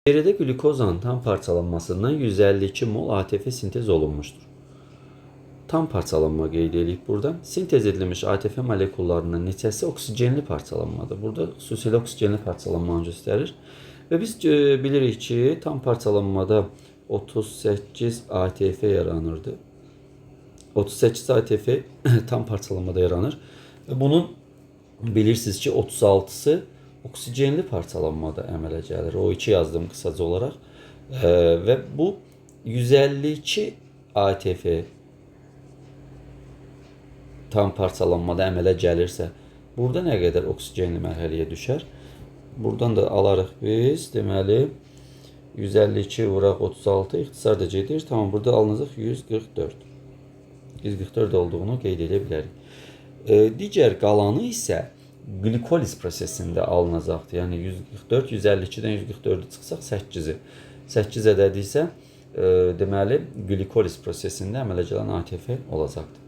Deride glukozanın tam parçalanmasından 152 mol ATF sintez olunmuştur. Tam parçalanma qeyd edirik buradan. Sintez edilmiş ATF molekullarının neçəsi oksigenli parçalanmadır. Burada xüsusilə oksigenli parçalanmanı göstərir. Və biz bilirik ki, tam parçalanmada 38 ATF yaranırdı. 38 ATF tam parçalanmada yaranır. Və bunun bilirsiniz ki, 36'sı oksigenli parçalanmada əmələ gəlir. O 2 yazdım qısaca olaraq. Və bu 152 ATF tam parçalanmada əmələ gəlirsə, burada nə qədər oksigenli mərhələyə düşər? Buradan da alarıq biz. Deməli 152 vuraq 36 ixtisar da gedir. Tamam, burada alınacaq 144. 144 olduğunu qeyd edə bilərik. Digər qalanı isə glikoliz prosesində alınacaqdır. Yəni 144, 152-dən 144-ü çıxsaq 8-i. 8 ədədi isə deməli glikoliz prosesində əmələ gələn ATF olacaqdır.